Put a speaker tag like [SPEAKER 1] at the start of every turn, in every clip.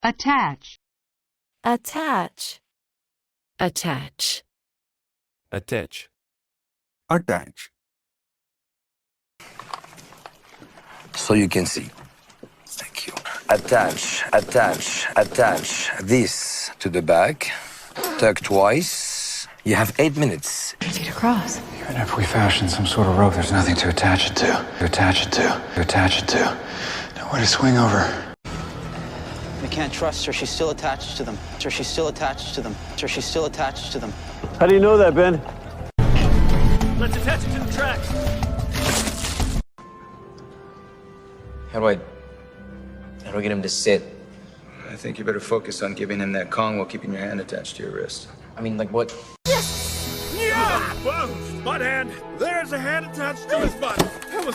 [SPEAKER 1] attach,
[SPEAKER 2] attach, attach,
[SPEAKER 3] attach,
[SPEAKER 4] attach. So you can see. Thank you. Attach, attach, attach this to the back. Tuck twice. You have 8 minutes.
[SPEAKER 2] Let's get across.
[SPEAKER 5] Even if we fashion some sort of rope, there's nothing to attach it to. Attach it to. Attach it to. Nowhere to swing over.
[SPEAKER 6] They can't trust her. She's still attached to them. She's still attached to them. She's still attached to them.
[SPEAKER 7] How do you know that, Ben?
[SPEAKER 8] Let's attach it to the tracks.
[SPEAKER 9] How do I get him to sit?
[SPEAKER 10] I think you better focus on giving him that Kong while keeping your hand attached to your wrist.
[SPEAKER 9] I mean, like what?
[SPEAKER 8] Yes! Yeah! Whoa! Butt hand! There's a hand attached to his butt. That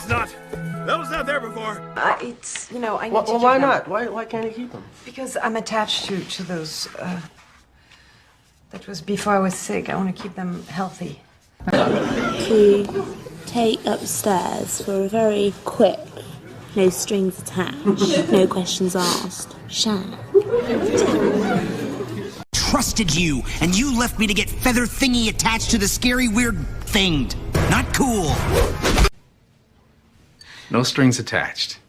[SPEAKER 8] was not there before.
[SPEAKER 11] It's, you know, I need to
[SPEAKER 7] Well, why not? Why can't he keep them?
[SPEAKER 11] Because I'm attached to those, that was before I was sick. I want to keep them healthy.
[SPEAKER 12] To take upstairs for a very quick, no strings attached, no questions asked, shower.
[SPEAKER 13] Trusted you, and you left me to get feather thingy attached to the scary weird thing. Not cool.
[SPEAKER 5] No strings attached.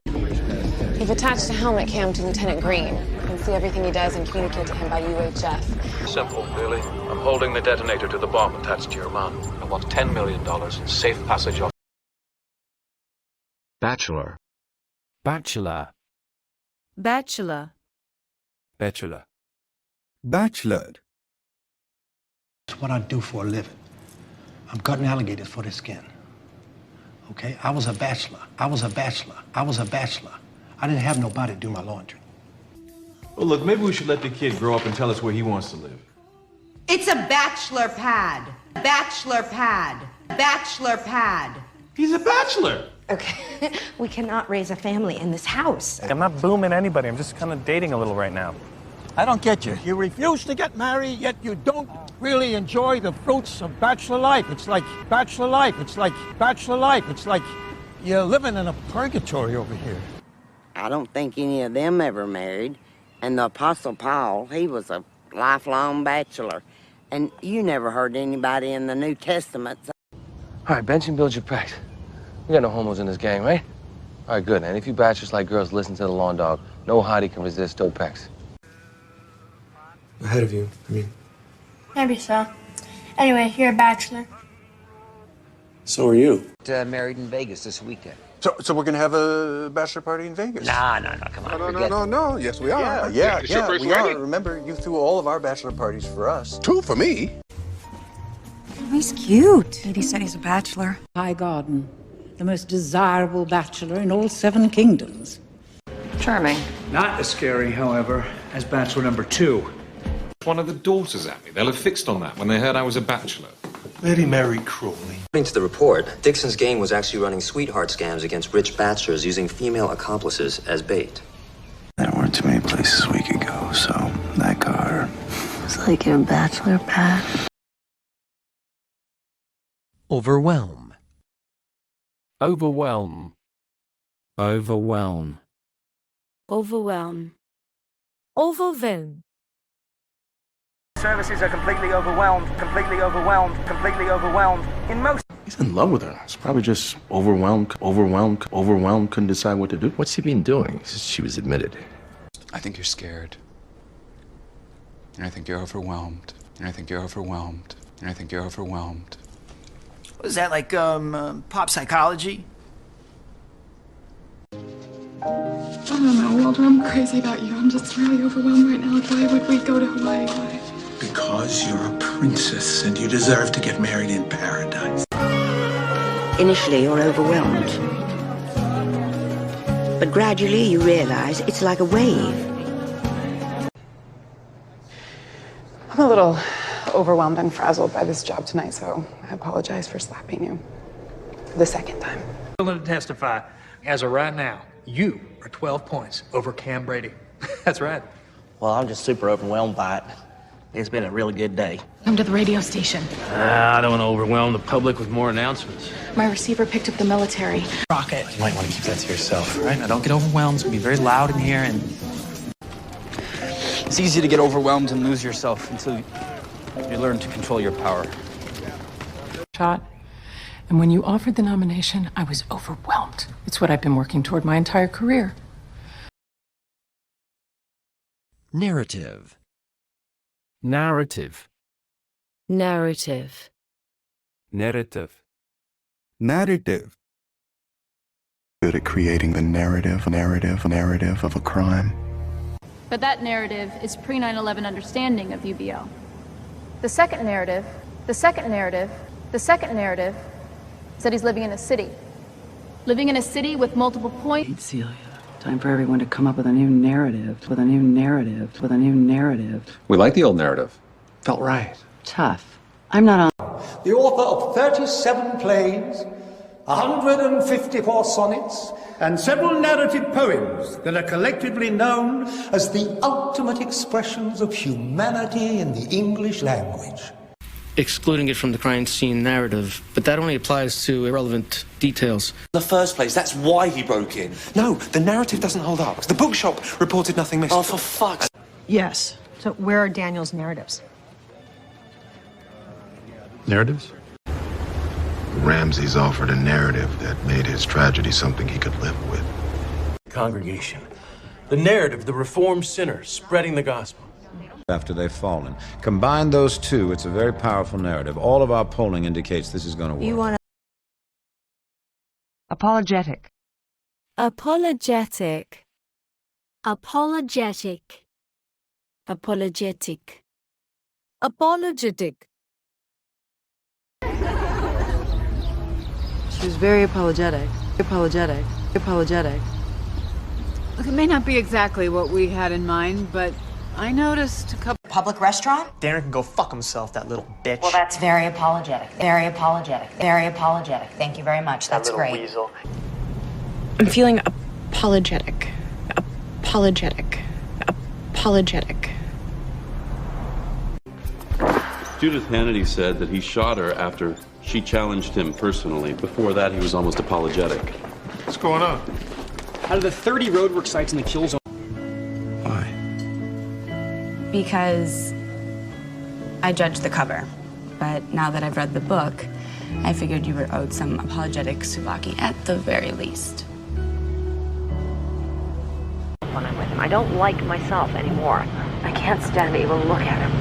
[SPEAKER 14] You've attached a helmet cam to Lieutenant Green. You can see everything he does and communicate to him by UHF.
[SPEAKER 3] Simple, really. I'm holding the detonator to the bomb attached to your man. I want $10 million in safe passage off.
[SPEAKER 15] Bachelor.
[SPEAKER 3] Bachelor.
[SPEAKER 2] Bachelor.
[SPEAKER 3] Bachelor.
[SPEAKER 4] Bachelor.
[SPEAKER 7] It's what I do for a living. I'm cutting alligators for their skin. Okay? I was a bachelor. I was a bachelor. I was a bachelor. I didn't have nobody to do my laundry.
[SPEAKER 8] Well, look, maybe we should let the kid grow up and tell us where he wants to live.
[SPEAKER 11] It's a bachelor pad. Bachelor pad. Bachelor pad.
[SPEAKER 8] He's a bachelor.
[SPEAKER 11] Okay, we cannot raise a family in this house.
[SPEAKER 16] I'm not booming anybody. I'm just kind of dating a little right now.
[SPEAKER 7] I don't get you. You refuse to get married, yet you don't really enjoy the fruits of bachelor life. It's like bachelor life. It's like bachelor life. It's like you're living in a purgatory over here.
[SPEAKER 17] I don't think any of them ever married. And the Apostle Paul, he was a lifelong bachelor. And you never heard anybody in the New Testament say...
[SPEAKER 9] All right, bench and build your pecs. We got no homos in this gang, right? All right, good. And if you bachelors like girls, listen to the lawn dog. No hottie can resist dope pecs.
[SPEAKER 10] Ahead of you, I mean.
[SPEAKER 18] Maybe so. Anyway, you're a bachelor.
[SPEAKER 10] So are you.
[SPEAKER 9] Married in Vegas this weekend.
[SPEAKER 4] So we're gonna have a bachelor party in Vegas?
[SPEAKER 9] No, come on.
[SPEAKER 4] No. Yes, we are. Yeah, we are. Remember, you threw all of our bachelor parties for us. 2 for me.
[SPEAKER 11] He's cute. He said he's a bachelor.
[SPEAKER 1] High Garden, the most desirable bachelor in all 7 kingdoms.
[SPEAKER 14] Charming.
[SPEAKER 5] Not as scary, however, as bachelor number 2.
[SPEAKER 3] One of the daughters at me. They'll have fixed on that when they heard I was a bachelor.
[SPEAKER 7] Lady Mary cruelly.
[SPEAKER 9] According to the report, Dixon's gang was actually running sweetheart scams against rich bachelors using female accomplices as bait.
[SPEAKER 5] There weren't too many places we could go, so that got her.
[SPEAKER 12] It's like your bachelor pad.
[SPEAKER 15] Overwhelm.
[SPEAKER 3] Overwhelm. Overwhelm.
[SPEAKER 2] Overwhelm. Overwhelm.
[SPEAKER 6] Services are completely overwhelmed, completely overwhelmed, completely overwhelmed. In most...
[SPEAKER 10] He's in love with her. It's probably just overwhelmed, couldn't decide what to do.
[SPEAKER 15] What's he been doing since she was admitted?
[SPEAKER 5] I think you're scared. And I think you're overwhelmed. And I think you're overwhelmed. And I think you're overwhelmed.
[SPEAKER 6] Was that like, pop psychology?
[SPEAKER 18] I don't know, Walter, I'm crazy about you. I'm just really overwhelmed right now. Like, why would we go to Hawaii? Why?
[SPEAKER 7] Because you're a princess and you deserve to get married in paradise.
[SPEAKER 17] Initially, you're overwhelmed. But gradually, you realize it's like a wave.
[SPEAKER 18] I'm a little overwhelmed and frazzled by this job tonight, so I apologize for slapping you the second time.
[SPEAKER 7] I'm going to testify. As of right now, you are 12 points over Cam Brady. That's right.
[SPEAKER 6] Well, I'm just super overwhelmed by it.
[SPEAKER 19] It's been a really good day.
[SPEAKER 18] Come to the radio station.
[SPEAKER 19] I don't want to overwhelm the public with more announcements.
[SPEAKER 18] My receiver picked up the military.
[SPEAKER 19] Rocket. You might want to keep that to yourself, all right? Now, don't get overwhelmed. It's going to be very loud in here, and... It's easy to get overwhelmed and lose yourself until you learn to control your power.
[SPEAKER 18] Shot. And when you offered the nomination, I was overwhelmed. It's what I've been working toward my entire career.
[SPEAKER 15] Narrative.
[SPEAKER 2] Narrative. Narrative.
[SPEAKER 10] Narrative.
[SPEAKER 20] Narrative. Good at creating the narrative of a crime.
[SPEAKER 21] But that narrative is pre-9/11 understanding of UBL. The second narrative is that he's living in a city. Living in a city with multiple points.
[SPEAKER 22] Celia, time for everyone to come up with a new narrative,
[SPEAKER 5] We like the old narrative. Felt right.
[SPEAKER 22] Tough. I'm not on.
[SPEAKER 23] The author of 37 plays, 154 sonnets, and several narrative poems that are collectively known as the ultimate expressions of humanity in the English language.
[SPEAKER 19] Excluding it from the crime scene narrative, but that only applies to irrelevant details.
[SPEAKER 24] In the first place, that's why he broke in. No, the narrative doesn't hold up. The bookshop reported nothing missing. Oh, for fuck's sake.
[SPEAKER 25] Yes. So where are Daniel's narratives?
[SPEAKER 5] Narratives?
[SPEAKER 20] Ramses offered a narrative that made his tragedy something he could live with.
[SPEAKER 24] Congregation. The narrative, the reformed sinner spreading the gospel.
[SPEAKER 26] After they've fallen. Combine those two, it's a very powerful narrative. All of our polling indicates this is going to work.
[SPEAKER 25] You want to... Apologetic.
[SPEAKER 2] Apologetic. Apologetic. Apologetic. Apologetic.
[SPEAKER 22] She was very apologetic. Apologetic.
[SPEAKER 11] Look, it may not be exactly what we had in mind, but I noticed a couple...
[SPEAKER 27] Public restaurant?
[SPEAKER 6] Darren can go fuck himself, that little bitch.
[SPEAKER 27] Well, that's very apologetic. Very apologetic. Very apologetic. Thank you very much. That's great.
[SPEAKER 6] Weasel.
[SPEAKER 18] I'm feeling apologetic. Apologetic.
[SPEAKER 10] Judith Hannity said that he shot her after she challenged him personally. Before that, he was almost apologetic.
[SPEAKER 8] What's going on?
[SPEAKER 6] Out of the 30 roadwork sites in the kill zone...
[SPEAKER 27] Because I judged the cover. But now that I've read the book, I figured you were owed some apologetic souvlaki at the very least.
[SPEAKER 28] When I'm with him, I don't like myself anymore. I can't stand to even look at him.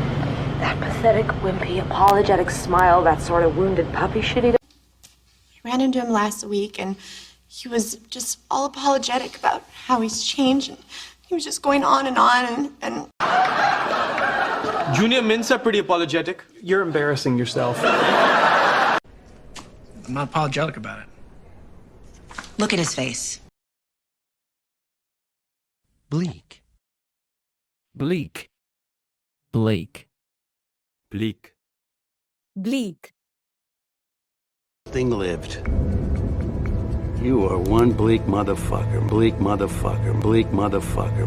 [SPEAKER 28] That pathetic, wimpy, apologetic smile, that sort of wounded puppy shit he does.
[SPEAKER 29] I ran into him last week, and he was just all apologetic about how he's changed. And he was just going on and...
[SPEAKER 6] Junior Mints are pretty apologetic. You're embarrassing yourself. I'm not apologetic about it.
[SPEAKER 27] Look at his face.
[SPEAKER 15] Bleak.
[SPEAKER 2] Bleak. Bleak.
[SPEAKER 10] Bleak.
[SPEAKER 2] Bleak.
[SPEAKER 19] Thing lived. You are one bleak motherfucker,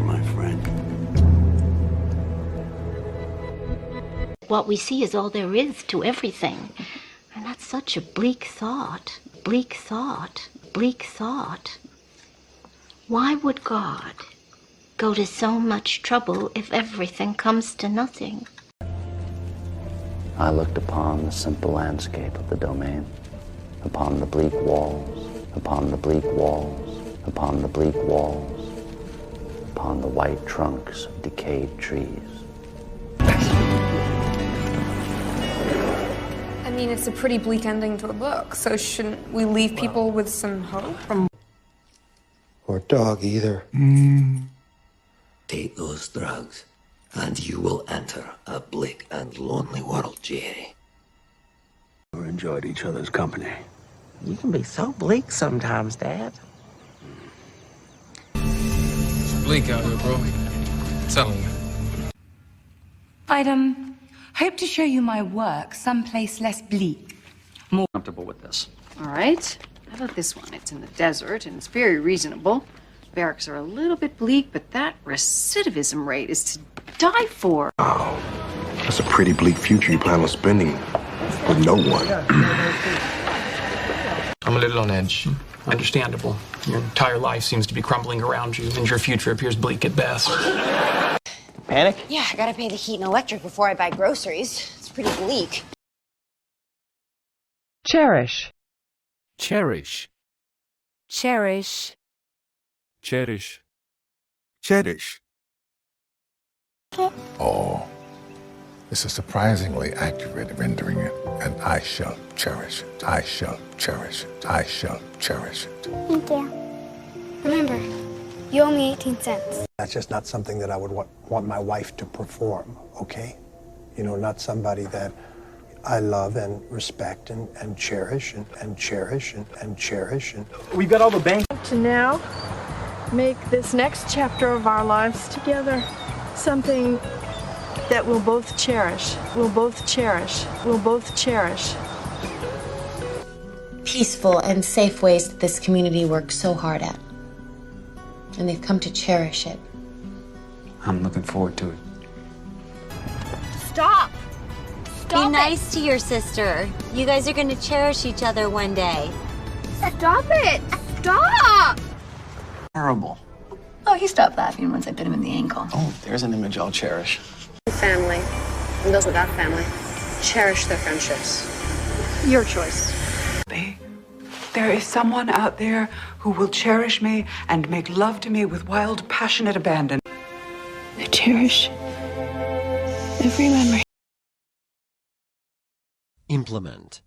[SPEAKER 19] my friend.
[SPEAKER 28] What we see is all there is to everything. And that's such a bleak thought. Why would God go to so much trouble if everything comes to nothing?
[SPEAKER 9] I looked upon the simple landscape of the domain, upon the bleak walls, upon the bleak white trunks of decayed trees.
[SPEAKER 30] I mean, it's a pretty bleak ending to the book, so shouldn't we leave people with some hope?
[SPEAKER 23] Or dog either.
[SPEAKER 15] Take those drugs, and you will enter a bleak and lonely world, Jerry.
[SPEAKER 19] We enjoyed each other's company.
[SPEAKER 28] You can be so bleak sometimes, Dad.
[SPEAKER 5] It's bleak out here, bro. I'm telling you.
[SPEAKER 31] I'd, hope to show you my work someplace less bleak.
[SPEAKER 5] More comfortable with this.
[SPEAKER 11] All right. How about this one? It's in the desert, and it's very reasonable. Barracks are a little bit bleak, but that recidivism rate is to die for.
[SPEAKER 23] Oh,
[SPEAKER 1] That's a pretty bleak future you plan on spending with no one.
[SPEAKER 3] I'm a little on edge. Understandable. Your entire life seems to be crumbling around you, and your future appears bleak at best.
[SPEAKER 4] Panic?
[SPEAKER 7] Yeah, I gotta pay the heat and electric before I buy groceries. It's pretty bleak.
[SPEAKER 22] Cherish.
[SPEAKER 2] Cherish.
[SPEAKER 7] Cherish.
[SPEAKER 2] Cherish.
[SPEAKER 1] Cherish.
[SPEAKER 12] Oh, it's a surprisingly accurate rendering it, and I shall cherish it. I shall cherish it. I shall cherish it.
[SPEAKER 13] Thank you. Remember, you owe me 18 cents.
[SPEAKER 23] That's just not something that I would want my wife to perform, okay? You know, not somebody that I love and respect and cherish and cherish and cherish.
[SPEAKER 4] We've got all the bank.
[SPEAKER 14] To now make this next chapter of our lives together something that we'll both cherish. We'll both cherish. We'll both cherish.
[SPEAKER 7] Peaceful and safe ways that this community works so hard at. And they've come to cherish it.
[SPEAKER 4] I'm looking forward to it.
[SPEAKER 13] Stop! Stop
[SPEAKER 7] Be nice to your sister. You guys are going to cherish each other one day.
[SPEAKER 13] Stop it! Stop!
[SPEAKER 4] Terrible.
[SPEAKER 7] Oh, he stopped laughing once I bit him in the ankle.
[SPEAKER 4] Oh, there's an image I'll cherish.
[SPEAKER 7] Family, and those without family, cherish their friendships. Your choice.
[SPEAKER 18] There is someone out there who will cherish me and make love to me with wild, passionate abandon.
[SPEAKER 13] I cherish every memory.
[SPEAKER 15] Implement.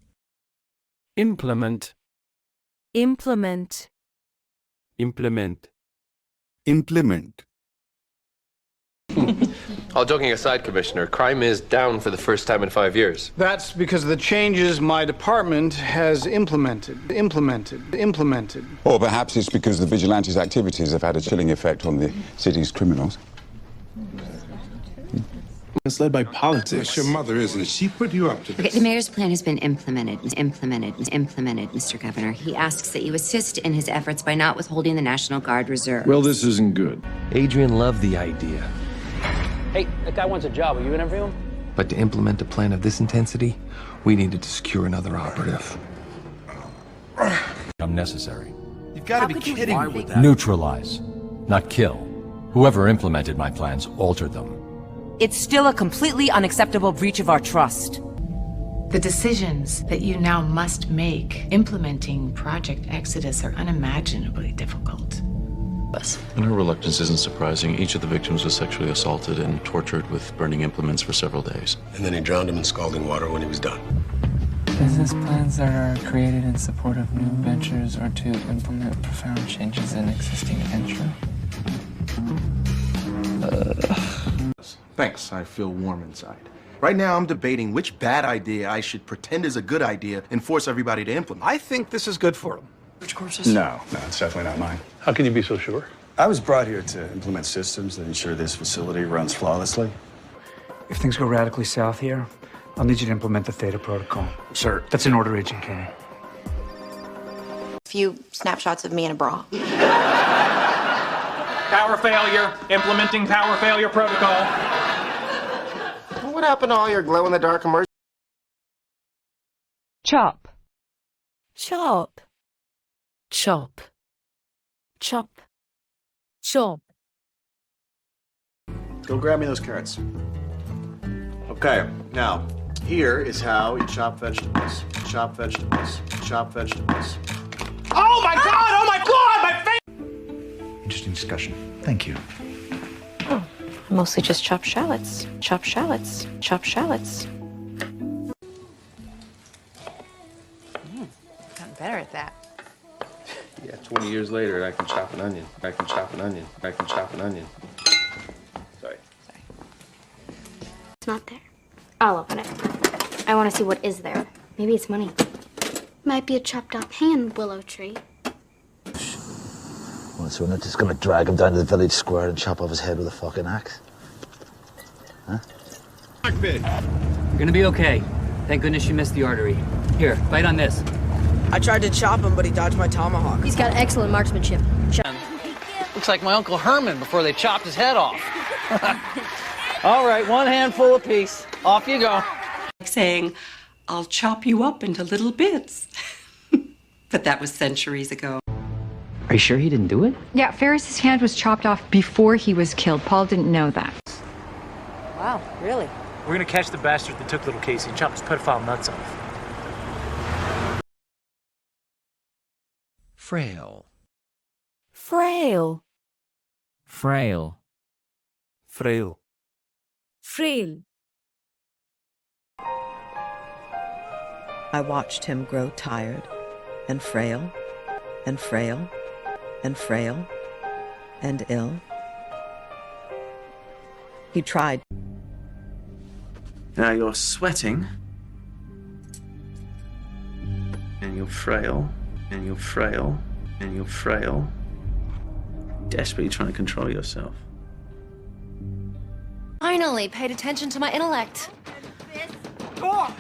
[SPEAKER 2] Implement.
[SPEAKER 7] Implement.
[SPEAKER 2] Implement.
[SPEAKER 1] Implement.
[SPEAKER 9] All joking aside, Commissioner, crime is down for the first time in 5 years.
[SPEAKER 16] That's because of the changes my department has implemented.
[SPEAKER 26] Or perhaps it's because the vigilantes' activities have had a chilling effect on the city's criminals.
[SPEAKER 1] It's led by politics. Your mother, isn't it? She put you up to this.
[SPEAKER 7] Okay, the mayor's plan has been implemented, Mr. Governor. He asks that you assist in his efforts by not withholding the National Guard reserve.
[SPEAKER 1] Well, this isn't good.
[SPEAKER 9] Adrian loved the idea.
[SPEAKER 4] Hey, that guy wants a job. Will you interview him?
[SPEAKER 9] But to implement a plan of this intensity, we needed to secure another operative.
[SPEAKER 17] Unnecessary.
[SPEAKER 4] You've got to be kidding me with that.
[SPEAKER 17] Neutralize, not kill. Whoever implemented my plans altered them.
[SPEAKER 28] It's still a completely unacceptable breach of our trust.
[SPEAKER 20] The decisions that you now must make implementing Project Exodus are unimaginably difficult.
[SPEAKER 10] And her reluctance isn't surprising. Each of the victims was sexually assaulted and tortured with burning implements for several days.
[SPEAKER 1] And then he drowned him in scalding water when he was done.
[SPEAKER 21] Business plans that are created in support of new ventures or to implement profound changes in existing venture.
[SPEAKER 24] Thanks, I feel warm inside. Right now, I'm debating which bad idea I should pretend is a good idea and force everybody to implement.
[SPEAKER 16] I think this is good for them.
[SPEAKER 4] Which courses?
[SPEAKER 1] No, it's definitely not mine.
[SPEAKER 4] How can you be so sure?
[SPEAKER 1] I was brought here to implement systems that ensure this facility runs flawlessly.
[SPEAKER 32] If things go radically south here, I'll need you to implement the Theta Protocol.
[SPEAKER 24] Sir.
[SPEAKER 32] That's an order, Agent Kenny.
[SPEAKER 29] A few snapshots of me in a bra.
[SPEAKER 4] Power failure. Implementing power failure protocol.
[SPEAKER 24] What happened to all your glow-in-the-dark immersion?
[SPEAKER 20] Chop.
[SPEAKER 7] Chop. Chop. Chop. Chop.
[SPEAKER 24] Go grab me those carrots. Okay, now, here is how you chop vegetables. Chop vegetables. Chop vegetables.
[SPEAKER 4] Oh my god! Oh my god! My face!
[SPEAKER 32] Interesting discussion. Thank you.
[SPEAKER 28] Mostly just chopped shallots. Chopped shallots. Chopped shallots.
[SPEAKER 7] Gotten better at that.
[SPEAKER 9] Yeah, 20 years later, I can chop an onion. I can chop an onion. I can chop an onion. Sorry.
[SPEAKER 13] It's not there. I'll open it. I want to see what is there. Maybe it's money. Might be a chopped off hand willow tree.
[SPEAKER 15] Well, so we're not just gonna drag him down to the village square and chop off his head with a fucking axe? Huh?
[SPEAKER 4] You're gonna be okay. Thank goodness you missed the artery. Here, bite on this.
[SPEAKER 28] I tried to chop him, but he dodged my tomahawk.
[SPEAKER 13] He's got excellent marksmanship.
[SPEAKER 4] Looks like my Uncle Herman before they chopped his head off. All right, one handful apiece.
[SPEAKER 3] Off you go. Saying, I'll chop you up into little bits. But that was centuries ago.
[SPEAKER 5] Are you sure he didn't do it?
[SPEAKER 6] Yeah, Ferris's hand was chopped off before he was killed. Paul didn't know that.
[SPEAKER 28] Wow, really?
[SPEAKER 8] We're gonna catch the bastard that took little Casey and chop his pedophile nuts off.
[SPEAKER 5] Frail.
[SPEAKER 28] Frail.
[SPEAKER 2] Frail. Frail.
[SPEAKER 28] Frail.
[SPEAKER 3] I watched him grow tired and frail and frail and frail and ill. He tried.
[SPEAKER 11] Now you're sweating, and you're frail, and you're frail, and you're frail, desperately trying to control yourself.
[SPEAKER 12] Finally paid attention to my intellect.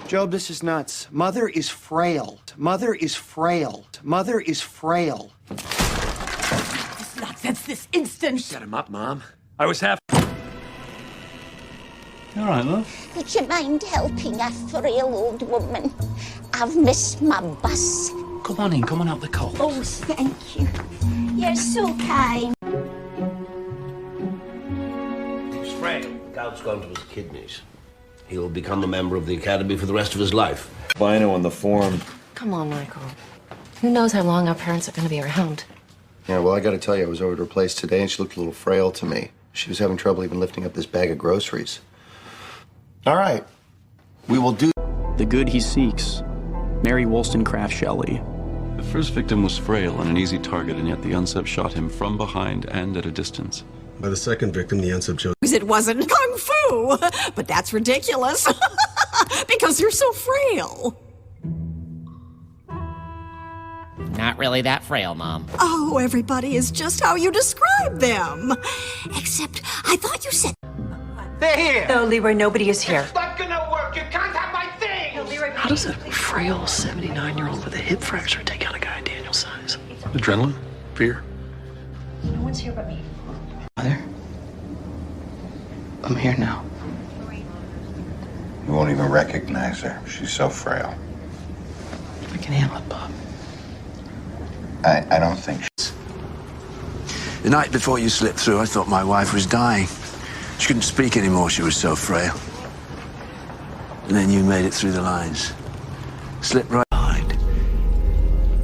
[SPEAKER 23] Job, this is nuts. Mother is frail. Mother is frail. Mother is frail.
[SPEAKER 28] This nonsense this instant.
[SPEAKER 5] Set him up, Mom.
[SPEAKER 8] I was half.
[SPEAKER 11] You all right, love?
[SPEAKER 19] Would you mind helping a frail old woman? I've missed my bus.
[SPEAKER 5] Come on in, come on out the cold.
[SPEAKER 19] Oh, thank you. You're so kind.
[SPEAKER 15] He's frail. Gout's gone to his kidneys. He'll become a member of the Academy for the rest of his life.
[SPEAKER 22] Bino on the form.
[SPEAKER 12] Come on, Michael. Who knows how long our parents are going to be around?
[SPEAKER 22] Yeah, well, I gotta tell you, I was over at her place today and she looked a little frail to me. She was having trouble even lifting up this bag of groceries. All right. We will do
[SPEAKER 25] the good he seeks. Mary Wollstonecraft Shelley.
[SPEAKER 10] The first victim was frail and an easy target, and yet the uncept shot him from behind and at a distance.
[SPEAKER 22] By the second victim, the uncept chose.
[SPEAKER 3] It wasn't kung fu, but that's ridiculous. Because you're so frail.
[SPEAKER 5] Not really that frail, Mom.
[SPEAKER 3] Oh, everybody is just how you describe them. Except I thought you said...
[SPEAKER 22] They're here!
[SPEAKER 3] No, Leroy, nobody is here.
[SPEAKER 22] It's not gonna work! You can't have my thing!
[SPEAKER 3] No, Leroy,
[SPEAKER 5] How does a frail 79-year-old with a hip fracture take out a guy Daniel size?
[SPEAKER 10] Adrenaline? Fear?
[SPEAKER 12] No one's here but me.
[SPEAKER 5] Mother? I'm here now.
[SPEAKER 22] You won't even recognize her. She's so frail.
[SPEAKER 5] I can handle it, Bob.
[SPEAKER 22] I don't think she's...
[SPEAKER 15] The night before you slipped through, I thought my wife was dying. She couldn't speak anymore, she was so frail. And then you made it through the lines. Slipped right behind.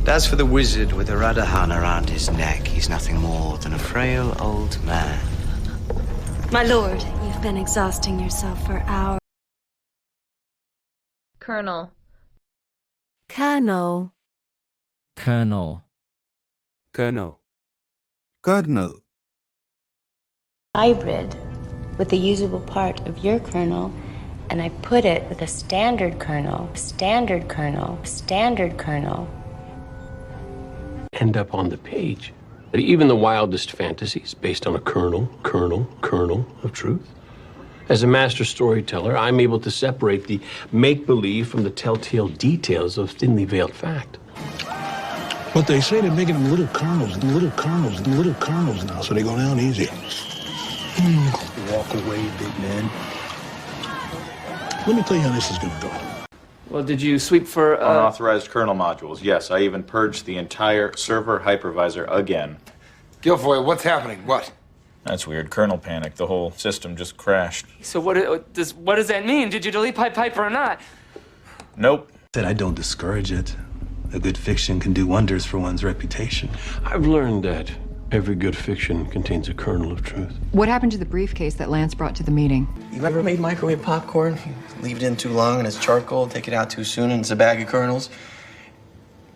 [SPEAKER 27] As for the wizard with the Radahan around his neck, he's nothing more than a frail old man.
[SPEAKER 12] My lord, you've been exhausting yourself for hours.
[SPEAKER 6] Colonel.
[SPEAKER 12] Colonel.
[SPEAKER 2] Colonel. Colonel.
[SPEAKER 22] Colonel.
[SPEAKER 28] Hybrid with the usable part of your kernel, and I put it with a standard kernel, standard kernel, standard kernel.
[SPEAKER 9] End up on the page. But even the wildest fantasies based on a kernel of truth. As a master storyteller, I'm able to separate the make-believe from the telltale details of thinly veiled fact.
[SPEAKER 22] But they say they're making them little kernels now, so they go down easy. Walk away, big man. Let me tell you how this is gonna go.
[SPEAKER 8] Well, did you sweep for
[SPEAKER 30] unauthorized kernel modules? Yes, I even purged the entire server hypervisor again.
[SPEAKER 22] Guilfoyle, what's happening? What?
[SPEAKER 30] That's weird. Kernel panic. The whole system just crashed.
[SPEAKER 8] So what does that mean? Did you delete Pied Piper or not?
[SPEAKER 30] Nope.
[SPEAKER 22] Said I don't discourage it. A good fiction can do wonders for one's reputation.
[SPEAKER 9] I've learned that every good fiction contains a kernel of truth.
[SPEAKER 6] What happened to the briefcase that Lance brought to the meeting?
[SPEAKER 5] You ever made microwave popcorn? You leave it in too long and it's charcoal, take it out too soon and it's a bag of kernels?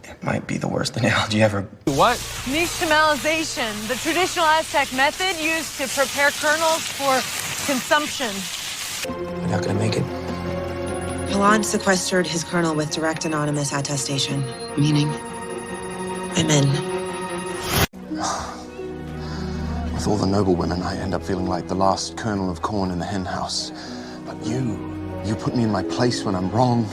[SPEAKER 5] It might be the worst analogy ever.
[SPEAKER 3] What? Nixtamalization, the traditional Aztec method used to prepare kernels for consumption.
[SPEAKER 5] You're not gonna make it.
[SPEAKER 29] Halan sequestered his kernel with direct anonymous attestation.
[SPEAKER 5] Meaning?
[SPEAKER 29] I'm in.
[SPEAKER 5] With all the noble women, I end up feeling like the last kernel of corn in the hen house. But you put me in my place when I'm wrong.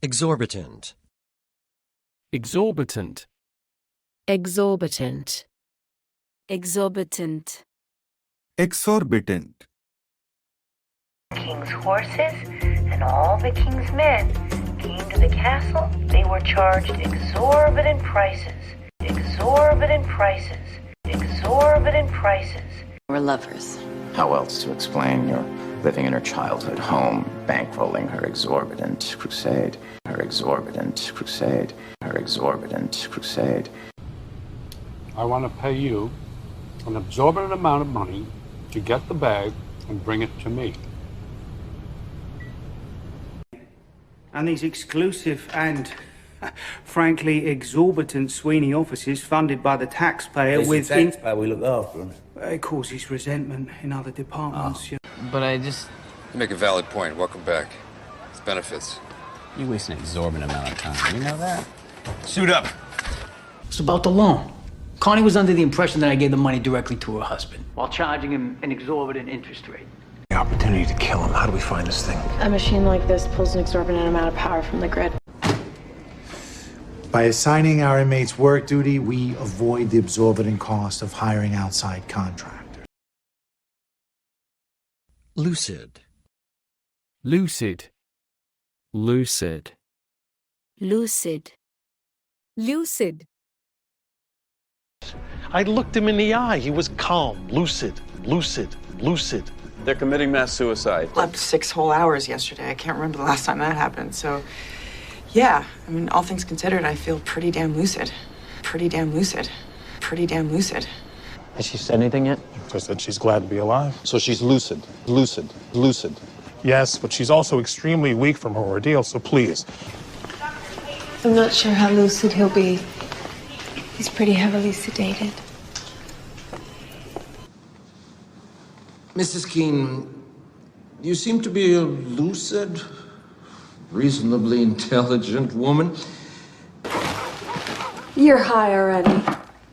[SPEAKER 15] Exorbitant.
[SPEAKER 2] Exorbitant.
[SPEAKER 12] Exorbitant. Exorbitant.
[SPEAKER 22] Exorbitant.
[SPEAKER 28] King's horses and all the king's men came to the castle, they were charged exorbitant prices. Exorbitant prices. Exorbitant prices.
[SPEAKER 1] We're lovers. How else to explain your living in her childhood home, bankrolling her exorbitant crusade, her exorbitant crusade, her exorbitant crusade.
[SPEAKER 7] I want to pay you an exorbitant amount of money to get the bag and bring it to me.
[SPEAKER 14] And these exclusive and, frankly, exorbitant Sweeney offices funded by the taxpayer
[SPEAKER 16] It's the taxpayer we look after him.
[SPEAKER 14] It causes resentment in other departments.
[SPEAKER 17] But You make a valid point. Welcome back. It's benefits.
[SPEAKER 4] You waste an exorbitant amount of time. You know that?
[SPEAKER 17] Suit up.
[SPEAKER 18] It's about the loan. Connie was under the impression that I gave the money directly to her husband,
[SPEAKER 14] While charging him an exorbitant interest rate.
[SPEAKER 22] The opportunity to kill him. How do we find this thing?
[SPEAKER 20] A machine like this pulls an exorbitant amount of power from the grid.
[SPEAKER 21] By assigning our inmates work duty, we avoid the exorbitant cost of hiring outside contractors.
[SPEAKER 2] Lucid. Lucid. Lucid.
[SPEAKER 24] Lucid. Lucid.
[SPEAKER 26] I looked him in the eye. He was calm, lucid, lucid, lucid.
[SPEAKER 10] They're committing mass suicide.
[SPEAKER 31] Slept 6 whole hours yesterday. I can't remember the last time that happened. So, yeah, I mean, all things considered, I feel pretty damn lucid. Pretty damn lucid. Pretty damn lucid.
[SPEAKER 26] Has she said anything yet?
[SPEAKER 22] Just that she's glad to be alive.
[SPEAKER 26] So she's lucid, lucid, lucid.
[SPEAKER 22] Yes, but she's also extremely weak from her ordeal, so please.
[SPEAKER 24] I'm not sure how lucid he'll be. He's pretty heavily sedated.
[SPEAKER 15] Mrs. Keene, you seem to be a lucid, reasonably intelligent woman.
[SPEAKER 12] You're high already.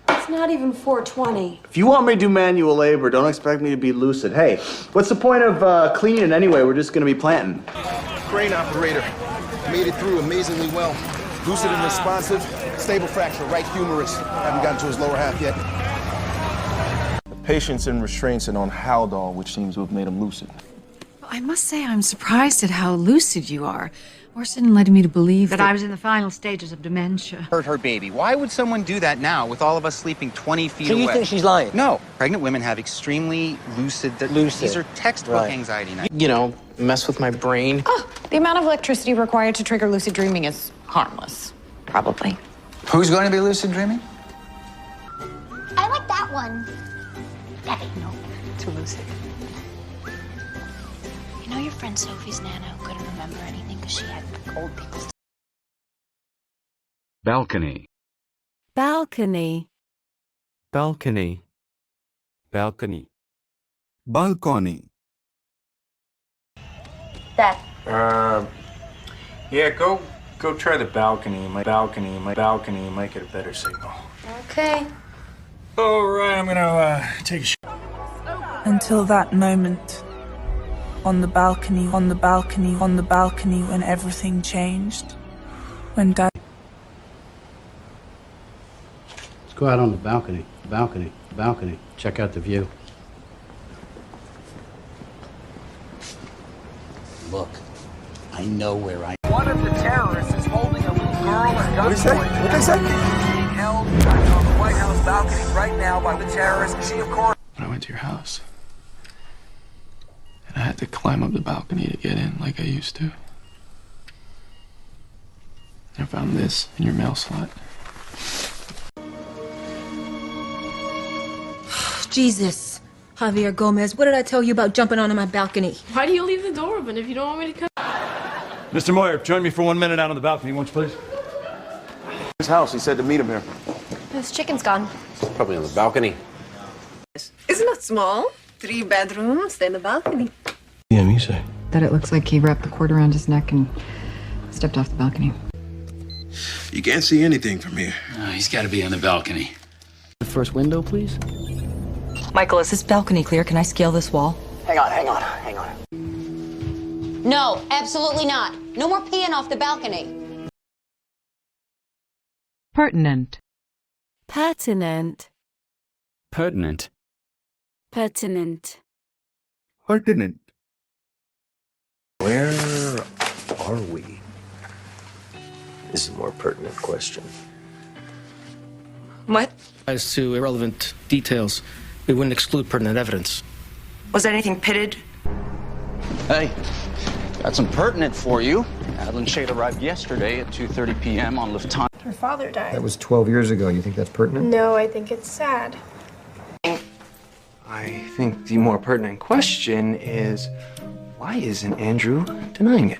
[SPEAKER 12] It's not even 4:20.
[SPEAKER 5] If you want me to do manual labor, don't expect me to be lucid. Hey, what's the point of cleaning it anyway? We're just gonna be planting.
[SPEAKER 22] Crane operator. Made it through amazingly well. Lucid and responsive. Stable fracture, right humerus. Haven't gotten to his lower half yet. The patient's in restraints and on Haldol, which seems to have made him lucid.
[SPEAKER 32] I must say I'm surprised at how lucid you are. Orson led me to believe that I was in the final stages of dementia.
[SPEAKER 33] Hurt her baby. Why would someone do that now with all of us sleeping 20 feet
[SPEAKER 18] So
[SPEAKER 33] away?
[SPEAKER 18] you think she's lying?
[SPEAKER 33] No. Pregnant women have extremely lucid... These are textbook anxiety nights.
[SPEAKER 18] You know, mess with my brain.
[SPEAKER 34] Oh, the amount of electricity required to trigger lucid dreaming is harmless. Probably.
[SPEAKER 33] Who's going to be lucid dreaming?
[SPEAKER 19] I like that one.
[SPEAKER 34] No, too lucid.
[SPEAKER 13] You know your friend Sophie's nana who couldn't remember anything because she had old people's...
[SPEAKER 2] Balcony.
[SPEAKER 24] Balcony.
[SPEAKER 2] Balcony. Balcony.
[SPEAKER 35] Balcony.
[SPEAKER 19] That.
[SPEAKER 11] Yeah, go try the balcony. My balcony might get a better signal.
[SPEAKER 12] Okay.
[SPEAKER 11] All right, I'm gonna take a shot.
[SPEAKER 36] Until that moment, on the balcony, on the balcony, on the balcony, when everything changed, when Dad...
[SPEAKER 4] Let's go out on the balcony, balcony, balcony. Check out the view. Look, I know where I am.
[SPEAKER 37] One of the terrorists is holding a little girl at gunpoint.
[SPEAKER 22] What'd he say? What'd they say?
[SPEAKER 37] Being held on the White House balcony right now by the terrorists. She, of course...
[SPEAKER 38] I went to your house. And I had to climb up the balcony to get in like I used to. And I found this in your mail slot.
[SPEAKER 24] Jesus. Javier Gomez, what did I tell you about jumping onto my balcony?
[SPEAKER 39] Why do you leave the door open if you don't want me to come?
[SPEAKER 40] Mr. Moyer, join me for 1 minute out on the balcony, won't you, please?
[SPEAKER 22] His house, he said to meet him here.
[SPEAKER 24] His chicken's gone.
[SPEAKER 9] Probably on the balcony.
[SPEAKER 24] Isn't that small? 3 bedrooms, stay in the balcony.
[SPEAKER 9] Yeah, me say.
[SPEAKER 6] That it looks like he wrapped the cord around his neck and stepped off the balcony.
[SPEAKER 22] You can't see anything from here.
[SPEAKER 4] He's got to be on the balcony.
[SPEAKER 18] The first window, please.
[SPEAKER 24] Michael, is this balcony clear? Can I scale this wall?
[SPEAKER 32] Hang on.
[SPEAKER 19] No, absolutely not. No more peeing off the balcony.
[SPEAKER 6] Pertinent.
[SPEAKER 24] Pertinent.
[SPEAKER 2] Pertinent.
[SPEAKER 24] Pertinent.
[SPEAKER 35] Pertinent.
[SPEAKER 9] Where are we? Is a more pertinent question.
[SPEAKER 1] What?
[SPEAKER 3] As to irrelevant details, we wouldn't exclude pertinent evidence.
[SPEAKER 1] Was anything pitted?
[SPEAKER 33] Hey, got some pertinent for you. Adeline Shade arrived yesterday at 2:30 p.m. on Lufthansa.
[SPEAKER 39] Her father died.
[SPEAKER 5] That was 12 years ago. You think that's pertinent?
[SPEAKER 39] No, I think it's sad.
[SPEAKER 38] I think the more pertinent question is, why isn't Andrew denying it?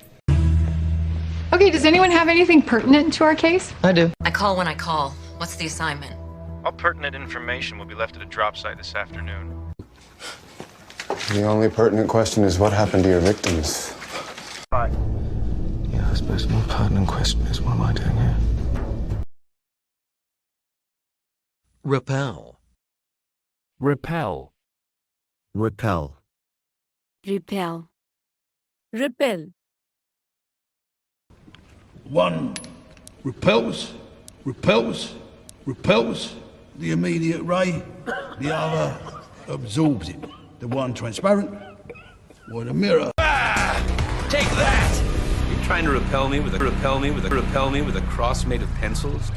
[SPEAKER 6] Okay, does anyone have anything pertinent to our case?
[SPEAKER 38] I do.
[SPEAKER 1] I call when I call. What's the assignment?
[SPEAKER 38] All pertinent information will be left at a drop site this afternoon.
[SPEAKER 7] The only pertinent question is what happened to your victims?
[SPEAKER 38] Yeah, I suppose the more pertinent question is, what am I doing here?
[SPEAKER 2] Repel. Repel. Repel.
[SPEAKER 12] Repel. Repel.
[SPEAKER 8] One repels the immediate ray, the other absorbs it. The one transparent, or the mirror.
[SPEAKER 38] Take that! You're trying to repel me with a cross made of pencils?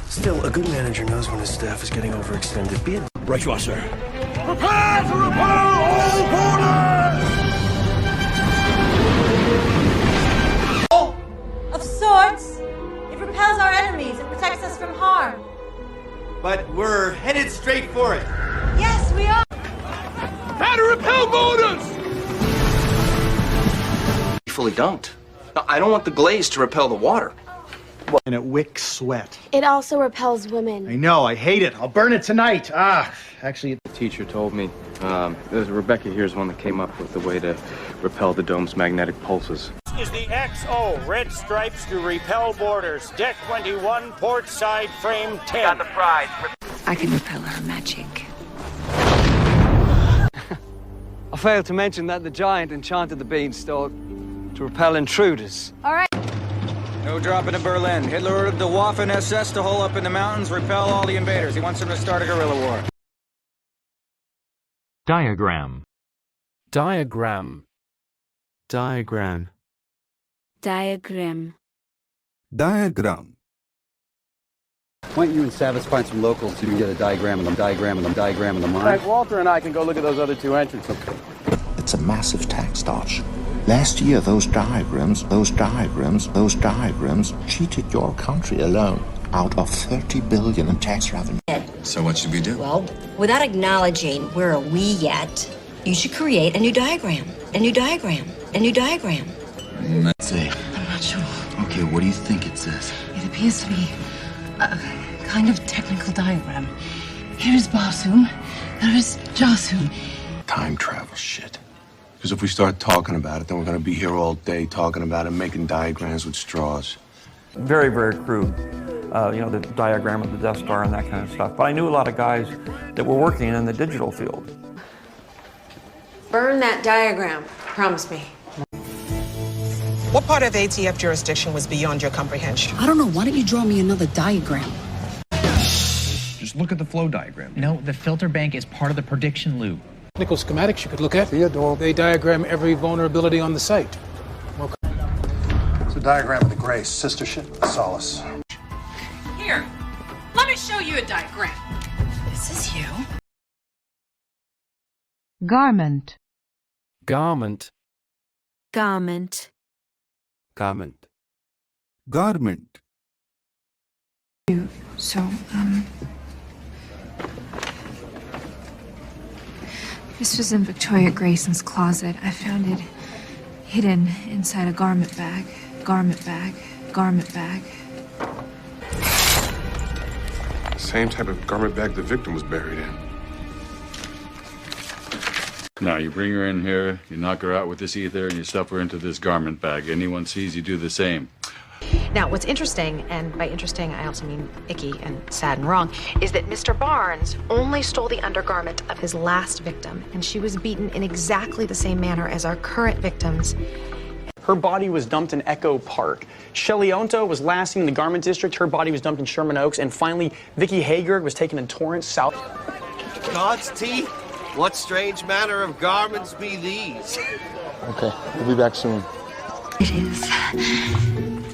[SPEAKER 9] Still, a good manager knows when his staff is getting overextended. Be it.
[SPEAKER 8] Right you are, sir.
[SPEAKER 37] Prepare to repel all borders!
[SPEAKER 12] Of sorts. It repels our enemies. It protects us from harm.
[SPEAKER 38] But we're headed straight for it.
[SPEAKER 12] Yes, we are.
[SPEAKER 37] Prepare to repel borders!
[SPEAKER 38] Fully dunked. No, I don't want the glaze to repel the water.
[SPEAKER 10] And it wicks sweat.
[SPEAKER 13] It also repels women.
[SPEAKER 10] I know, I hate it. I'll burn it tonight. Actually,
[SPEAKER 38] The teacher told me, Rebecca here's one that came up with the way to repel the dome's magnetic pulses.
[SPEAKER 37] This is the XO, red stripes to repel borders. Deck 21, port side, frame 10. Got the prize.
[SPEAKER 32] I can repel her magic.
[SPEAKER 38] I failed to mention that the giant enchanted the beanstalk to repel intruders.
[SPEAKER 12] All right.
[SPEAKER 38] No dropping in Berlin. Hitler ordered the Waffen SS to hole up in the mountains, repel all the invaders. He wants them to start a guerrilla war.
[SPEAKER 2] Diagram. Diagram. Diagram.
[SPEAKER 12] Diagram.
[SPEAKER 35] Diagram.
[SPEAKER 14] Why don't you and Savitz find some locals so you can get a diagram of the diagram of the mind?
[SPEAKER 38] Right, Walter and I can go look at those other two entrances.
[SPEAKER 15] It's a massive tax dodge. Last year, those diagrams cheated your country alone out of $30 billion in tax revenue.
[SPEAKER 16] So what should we do?
[SPEAKER 12] Well, without acknowledging where are we yet, you should create a new diagram. A new diagram. A new diagram.
[SPEAKER 16] Let's see.
[SPEAKER 32] I'm not sure.
[SPEAKER 16] Okay, what do you think it says?
[SPEAKER 32] It appears to be a kind of technical diagram. Here is Basum, there is Jasum.
[SPEAKER 16] Time travel shit. Because if we start talking about it, then we're going to be here all day talking about it, making diagrams with straws.
[SPEAKER 17] Very, very crude. The diagram of the Death Star and that kind of stuff. But I knew a lot of guys that were working in the digital field.
[SPEAKER 34] Burn that diagram. Promise me.
[SPEAKER 20] What part of ATF jurisdiction was beyond your comprehension?
[SPEAKER 32] I don't know. Why don't you draw me another diagram?
[SPEAKER 21] Just look at the flow diagram. No, the filter bank is part of the prediction loop.
[SPEAKER 18] Technical schematics you could look at. Theodore, they diagram every vulnerability on the site.
[SPEAKER 3] It's a diagram of the grace, sister ship, solace.
[SPEAKER 34] Here, let me show you a diagram. This is you.
[SPEAKER 32] Garment.
[SPEAKER 2] Garment.
[SPEAKER 12] Garment.
[SPEAKER 2] Garment.
[SPEAKER 35] Garment.
[SPEAKER 32] So, this was in Victoria Grayson's closet. I found it hidden inside a garment bag. Garment bag. Garment bag.
[SPEAKER 16] Same type of garment bag the victim was buried in.
[SPEAKER 23] Now, you bring her in here, you knock her out with this ether, and you stuff her into this garment bag. Anyone sees you do the same.
[SPEAKER 34] Now, what's interesting, and by interesting I also mean icky and sad and wrong, is that Mr. Barnes only stole the undergarment of his last victim, and she was beaten in exactly the same manner as our current victims.
[SPEAKER 25] Her body was dumped in Echo Park. Shelley Onto was last seen in the garment district. Her body was dumped in Sherman Oaks. And finally, Vicky Haygood was taken in Torrance, South.
[SPEAKER 9] God's teeth? What strange manner of garments be these?
[SPEAKER 1] Okay, we'll be back soon.
[SPEAKER 12] It is.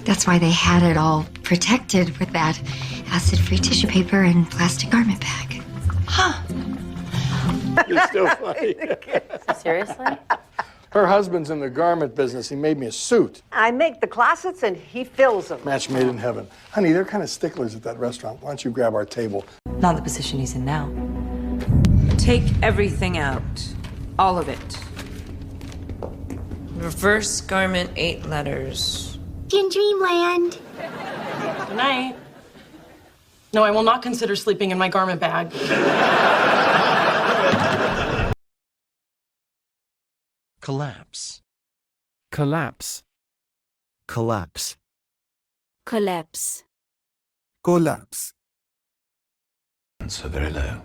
[SPEAKER 12] That's why they had it all protected with that acid-free tissue paper and plastic garment bag.
[SPEAKER 1] Huh.
[SPEAKER 4] You're still funny.
[SPEAKER 5] Seriously?
[SPEAKER 4] Her husband's in the garment business. He made me a suit.
[SPEAKER 6] I make the closets and he fills them.
[SPEAKER 4] Match made in heaven. Honey, they're kind of sticklers at that restaurant. Why don't you grab our table?
[SPEAKER 7] Not the position he's in now. Take everything out. All of it. Reverse garment, 8 letters.
[SPEAKER 12] In dreamland.
[SPEAKER 8] Good night. No, I will not consider sleeping in my garment bag.
[SPEAKER 2] Collapse. Collapse. Collapse.
[SPEAKER 5] Collapse.
[SPEAKER 35] Collapse.
[SPEAKER 11] So very low.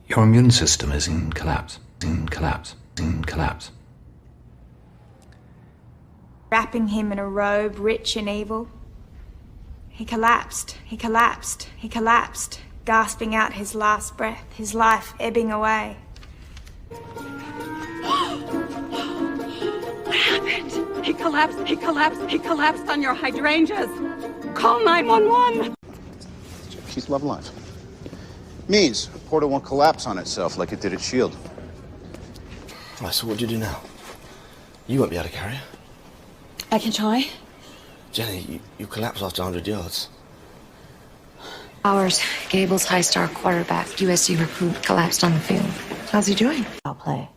[SPEAKER 11] Your immune system is in collapse. In collapse. In collapse.
[SPEAKER 19] Wrapping him in a robe, rich and evil. He collapsed, he collapsed, he collapsed, gasping out his last breath, his life ebbing away.
[SPEAKER 22] What happened? He collapsed, he collapsed, he collapsed on your hydrangeas. Call 911.
[SPEAKER 38] Keep love alive. Means a portal won't collapse on itself like it did at S.H.I.E.L.D.
[SPEAKER 24] All right, so what do you do now? You won't be able to carry her.
[SPEAKER 22] I can try.
[SPEAKER 24] Jenny, you collapsed after 100 yards.
[SPEAKER 12] Ours, Gable's high-star quarterback, USC recruit, collapsed on the field. How's he doing?
[SPEAKER 22] I'll play.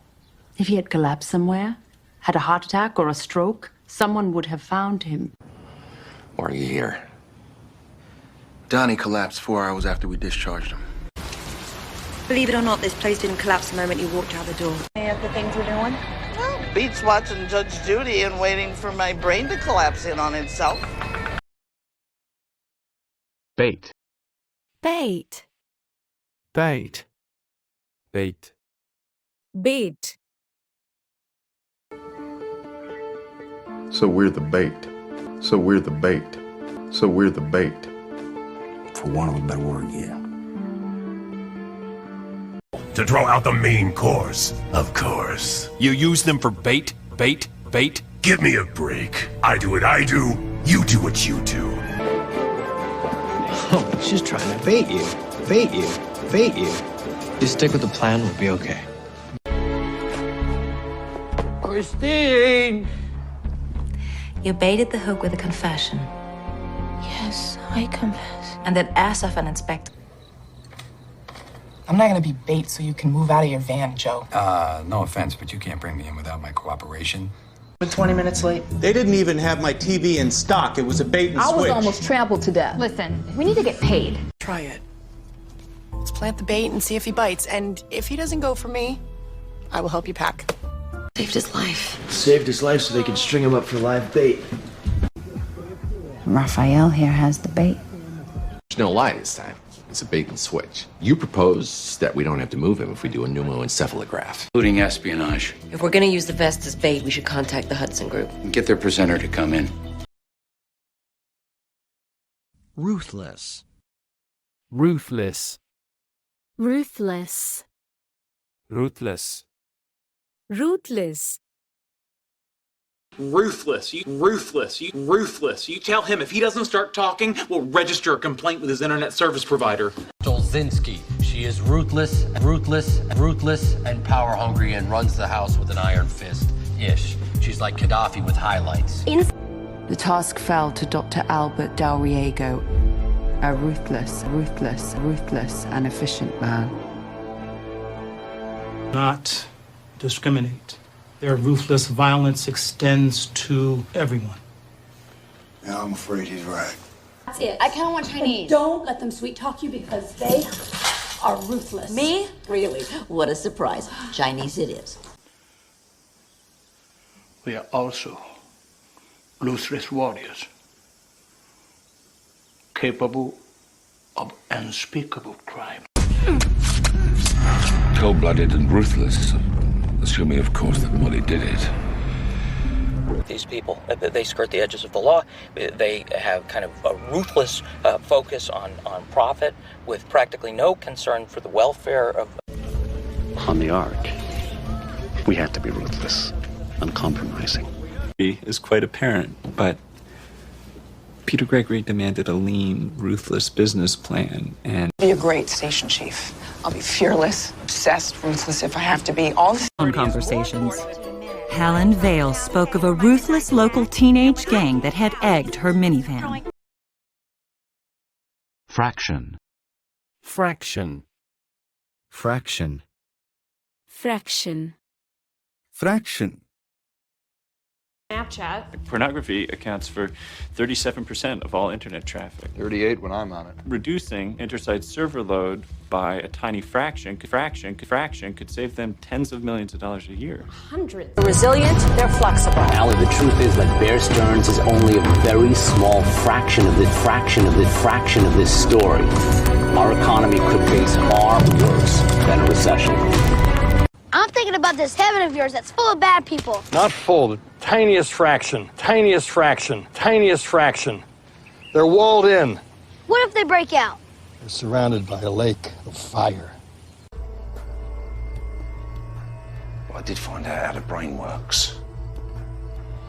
[SPEAKER 22] If he had collapsed somewhere, had a heart attack or a stroke, someone would have found him.
[SPEAKER 24] Why are you here? Donnie collapsed 4 hours after we discharged him.
[SPEAKER 12] Believe it or not, this place didn't collapse the moment you walked out the door.
[SPEAKER 19] Any of the things we're doing?
[SPEAKER 26] Well, beats watching Judge Judy and waiting for my brain to collapse in on itself.
[SPEAKER 2] Bait.
[SPEAKER 5] Bait.
[SPEAKER 2] Bait. Bait.
[SPEAKER 5] Bait.
[SPEAKER 23] So we're the bait. So we're the bait. So we're the bait.
[SPEAKER 38] For want of a better word, yeah.
[SPEAKER 27] To draw out the main course, of course. You use them for bait, bait, bait? Give me a break. I do what I do, you do what you do.
[SPEAKER 28] Oh, she's trying to bait you. Bait you. Bait you. Just stick with the plan, we'll be okay.
[SPEAKER 22] Christine!
[SPEAKER 12] You baited the hook with a confession.
[SPEAKER 22] Yes, I confess.
[SPEAKER 12] And then asked of an inspector.
[SPEAKER 8] I'm not gonna be bait so you can move out of your van, Joe.
[SPEAKER 28] No offense, but you can't bring me in without my cooperation.
[SPEAKER 8] We're 20 minutes late.
[SPEAKER 10] They didn't even have my TV in stock. It was a bait and switch.
[SPEAKER 22] I was almost trampled to death.
[SPEAKER 13] Listen, we need to get paid.
[SPEAKER 8] Try it. Let's plant the bait and see if he bites. And if he doesn't go for me, I will help you pack.
[SPEAKER 12] Saved his life.
[SPEAKER 28] Saved his life so they can string him up for live bait.
[SPEAKER 22] Raphael here has the bait.
[SPEAKER 29] There's no lie this time. It's a bait and switch. You propose that we don't have to move him if we do a pneumoencephalograph.
[SPEAKER 28] Including espionage.
[SPEAKER 12] If we're gonna use the vest as bait, we should contact the Hudson Group.
[SPEAKER 28] Get their presenter to come in.
[SPEAKER 2] Ruthless. Ruthless.
[SPEAKER 5] Ruthless.
[SPEAKER 2] Ruthless.
[SPEAKER 5] Ruthless.
[SPEAKER 21] Ruthless. You tell him if he doesn't start talking, we'll register a complaint with his internet service provider.
[SPEAKER 30] Dolzinski. She is ruthless, and power hungry and runs the house with an iron fist. Ish. She's like Gaddafi with highlights.
[SPEAKER 22] The task fell to Dr. Albert Del Riego, a ruthless, and efficient man.
[SPEAKER 18] Not discriminate. Their ruthless violence extends to everyone.
[SPEAKER 38] Yeah, I'm afraid he's right.
[SPEAKER 22] That's it. I kind of want Chinese.
[SPEAKER 31] And don't let them sweet talk you because they are ruthless.
[SPEAKER 12] Me? Really? What a surprise. Chinese it is.
[SPEAKER 28] We are also ruthless warriors, capable of unspeakable crime.
[SPEAKER 29] Cold-blooded and ruthless. Assuming, of course, that Molly did it.
[SPEAKER 33] These people, they skirt the edges of the law. They have kind of a ruthless focus on profit with practically no concern for the welfare of...
[SPEAKER 28] On the ark, We had to be ruthless, uncompromising. Is quite apparent, but Peter Gregory demanded a lean, ruthless business plan, and
[SPEAKER 8] Be a great station chief. I'll be fearless, obsessed, ruthless if I have to be. All the
[SPEAKER 1] Conversations. Helen Vale spoke of a ruthless local teenage gang that had egged her minivan.
[SPEAKER 2] Fraction. Fraction. Fraction.
[SPEAKER 5] Fraction.
[SPEAKER 3] Fraction.
[SPEAKER 31] Snapchat.
[SPEAKER 3] Pornography accounts for 37% of all internet traffic.
[SPEAKER 24] 38 when I'm on it.
[SPEAKER 3] Reducing intersite server load by a tiny fraction could save them tens of millions of dollars a year.
[SPEAKER 31] Hundreds. They're resilient, they're flexible.
[SPEAKER 4] Allie, the truth is that Bear Stearns is only a very small fraction of this story. Our economy could face far worse than a recession.
[SPEAKER 13] I'm thinking about this heaven of yours that's full of bad people.
[SPEAKER 6] Not full, the tiniest fraction, tiniest fraction, tiniest fraction. They're walled in.
[SPEAKER 13] What if they break out?
[SPEAKER 6] They're surrounded by a lake of fire.
[SPEAKER 24] Well, I did find out how the brain works.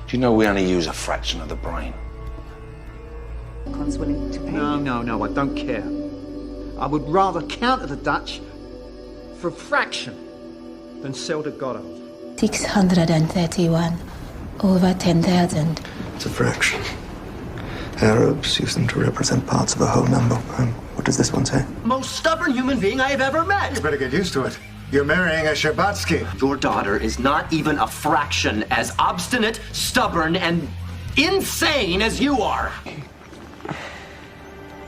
[SPEAKER 24] Do you know we only use a fraction of the brain?
[SPEAKER 7] No, I don't care. I would rather counter the Dutch for a fraction than sell to Godot.
[SPEAKER 31] 631 over 10,000.
[SPEAKER 28] it's a fraction. Arabs use them to represent parts of a whole number. What does this one say?
[SPEAKER 31] Most stubborn human being I have ever met.
[SPEAKER 28] You better get used to it. You're marrying a Sherbatsky.
[SPEAKER 31] Your daughter is not even a fraction as obstinate, stubborn, and insane as you are.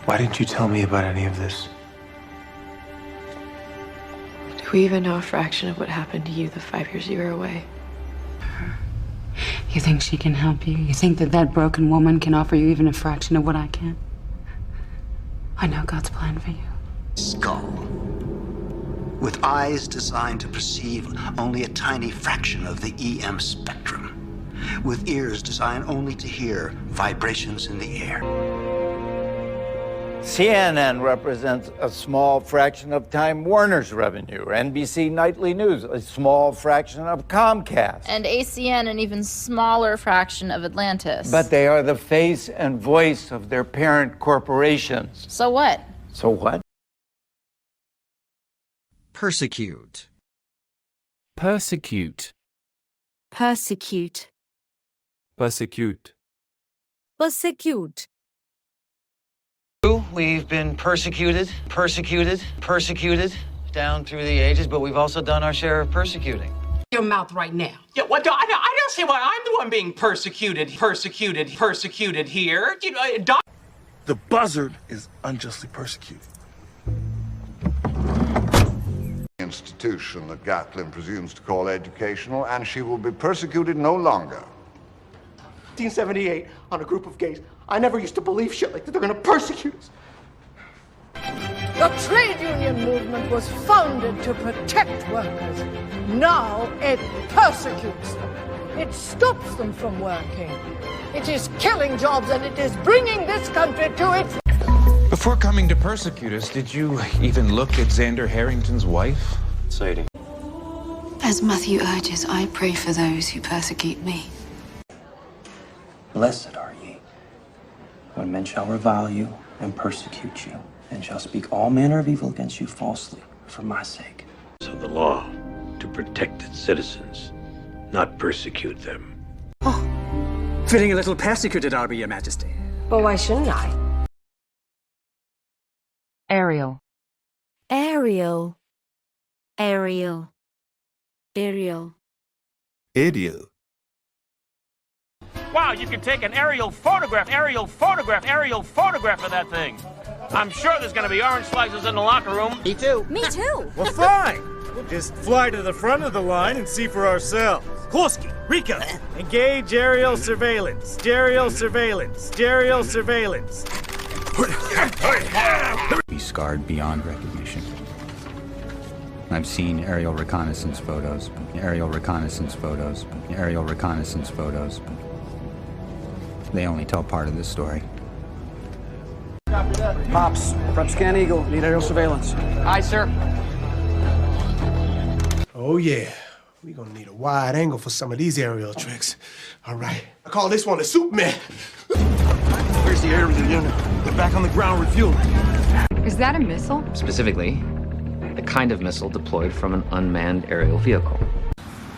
[SPEAKER 28] Why didn't you tell me about any of this?
[SPEAKER 9] Do we even know a fraction of what happened to you the 5 years you were away?
[SPEAKER 22] You think she can help you? You think that that broken woman can offer you even a fraction of what I can? I know God's plan for you.
[SPEAKER 31] Skull. With eyes designed to perceive only a tiny fraction of the EM spectrum. With ears designed only to hear vibrations in the air.
[SPEAKER 38] CNN represents a small fraction of Time Warner's revenue. NBC Nightly News, a small fraction of Comcast.
[SPEAKER 11] And ACN, an even smaller fraction of Atlantis.
[SPEAKER 38] But they are the face and voice of their parent corporations.
[SPEAKER 11] So what?
[SPEAKER 38] So what?
[SPEAKER 7] Persecute.
[SPEAKER 2] Persecute.
[SPEAKER 5] Persecute.
[SPEAKER 2] Persecute.
[SPEAKER 5] Persecute.
[SPEAKER 38] We've been persecuted down through the ages, but we've also done our share of persecuting.
[SPEAKER 31] Your mouth right now.
[SPEAKER 21] Yeah, what? I don't see why I'm the one being persecuted here. You know,
[SPEAKER 28] The buzzard is unjustly persecuted.
[SPEAKER 14] Institution that Gatlin presumes to call educational, and she will be persecuted no longer.
[SPEAKER 31] 1978, on a group of gays. I never used to believe shit like that. They're gonna persecute us. The trade union movement was founded to protect workers. Now it persecutes them. It stops them from working. It is killing jobs and it is bringing this country to its...
[SPEAKER 38] Before coming to persecute us, did you even look at Xander Harrington's wife? Sadie.
[SPEAKER 9] As Matthew urges, I pray for those who persecute me.
[SPEAKER 38] Blessed are ye, when men shall revile you and persecute you, and shall speak all manner of evil against you falsely for my sake.
[SPEAKER 15] Of the law, to protect its citizens, not persecute them.
[SPEAKER 7] Feeling a little persecuted, I'll be, Your Majesty.
[SPEAKER 31] But why shouldn't I?
[SPEAKER 22] Ariel.
[SPEAKER 5] Ariel. Ariel. Ariel.
[SPEAKER 3] Ariel.
[SPEAKER 15] Wow, you can take an aerial photograph of that thing. I'm sure there's gonna be orange slices in the locker room.
[SPEAKER 31] Me too. Me too.
[SPEAKER 16] Well, fine. We'll just fly to the front of the line and see for ourselves. Korsky, Rico, engage aerial surveillance. Aerial surveillance. Aerial surveillance.
[SPEAKER 38] Be scarred beyond recognition. I've seen aerial reconnaissance photos. They only tell part of the story.
[SPEAKER 7] Pops, from Scan Eagle, need aerial surveillance.
[SPEAKER 38] Aye, sir.
[SPEAKER 16] Oh, yeah.
[SPEAKER 31] We're gonna need a wide angle for some of these aerial tricks. All right. I call this one the Superman.
[SPEAKER 10] Where's the aerial unit? They're back on the ground refueling.
[SPEAKER 12] Is that a missile?
[SPEAKER 17] Specifically, the kind of missile deployed from an unmanned aerial vehicle.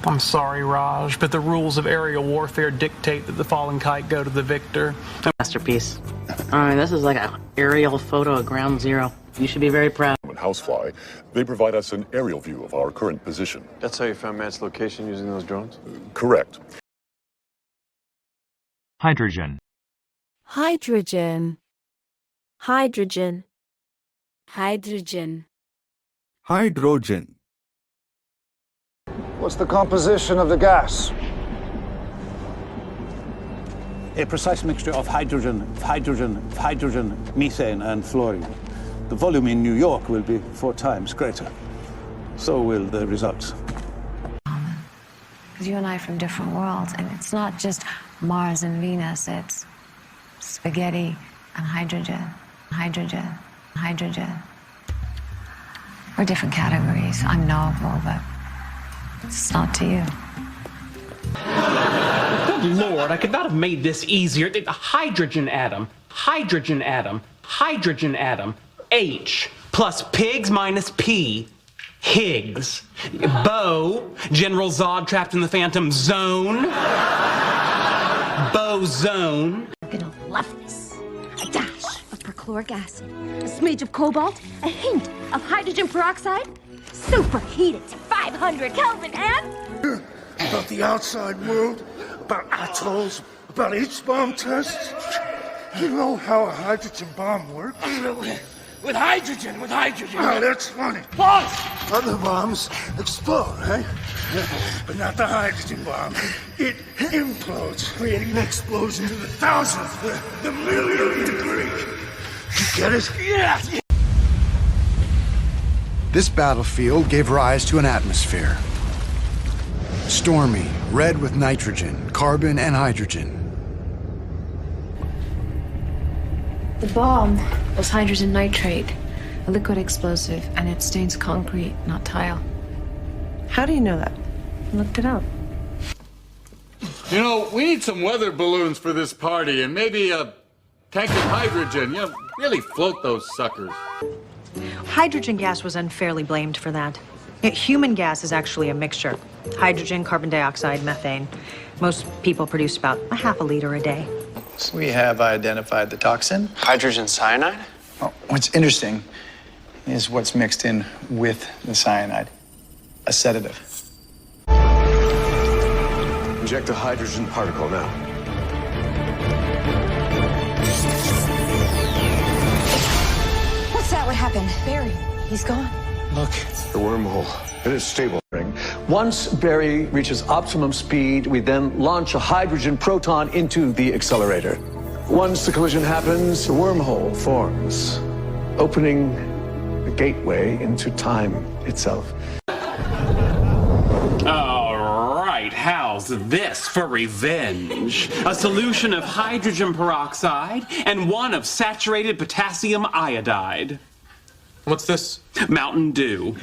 [SPEAKER 18] I'm sorry, Raj, but the rules of aerial warfare dictate that the fallen kite go to the victor.
[SPEAKER 19] Masterpiece. This is like an aerial photo of Ground Zero. You should be very proud.
[SPEAKER 20] Housefly, they provide us an aerial view of our current position.
[SPEAKER 23] That's how you found Matt's location using those drones?
[SPEAKER 20] Correct.
[SPEAKER 25] Hydrogen.
[SPEAKER 5] Hydrogen. Hydrogen. Hydrogen.
[SPEAKER 2] Hydrogen.
[SPEAKER 26] What's the composition of the gas?
[SPEAKER 38] A precise mixture of hydrogen, methane, and fluorine. The volume in New York will be 4 times greater. So will the results.
[SPEAKER 9] Because you and I are from different worlds, and it's not just Mars and Venus, it's spaghetti and hydrogen, hydrogen, hydrogen. We're different categories. I'm knowable, but it's not to you.
[SPEAKER 21] Good Lord, I could not have made this easier. The hydrogen atom, hydrogen atom, hydrogen atom. H plus pigs minus P. Higgs. Bo, General Zod trapped in the Phantom Zone. Bozone.
[SPEAKER 27] You're gonna love this. A dash of perchloric acid, a smidge of cobalt, a hint of hydrogen peroxide, superheated to 500 Kelvin, and...
[SPEAKER 31] About the outside world, about atolls, about H-bomb tests. You know how a hydrogen bomb works? With hydrogen. Oh, that's funny. Boss! Other bombs explode, right? But not the hydrogen bomb. It implodes, creating an explosion to the thousandth, the millionth degree. You get it? Yeah!
[SPEAKER 29] This battlefield gave rise to an atmosphere. Stormy, red with nitrogen, carbon, and hydrogen.
[SPEAKER 9] The bomb was hydrogen nitrate, a liquid explosive, and it stains concrete, not tile.
[SPEAKER 8] How do you know that?
[SPEAKER 9] I looked it up.
[SPEAKER 30] You know, we need some weather balloons for this party, and maybe a tank of hydrogen. You know, really float those suckers.
[SPEAKER 32] Hydrogen gas was unfairly blamed for that. Human gas is actually a mixture. Hydrogen, carbon dioxide, methane. Most people produce about a half a liter a day.
[SPEAKER 33] So we have identified the toxin. Hydrogen cyanide? Well, what's interesting is what's mixed in with the cyanide. A sedative.
[SPEAKER 24] Inject a hydrogen particle now.
[SPEAKER 27] What's that? What happened? Barry, he's gone.
[SPEAKER 24] Look, the wormhole. It is stable.
[SPEAKER 34] Once Barry reaches optimum speed, we then launch a hydrogen proton into the accelerator. Once the collision happens, a wormhole forms, opening the gateway into time itself.
[SPEAKER 21] All right, how's this for revenge? A solution of hydrogen peroxide and one of saturated potassium iodide.
[SPEAKER 30] What's this?
[SPEAKER 21] Mountain Dew.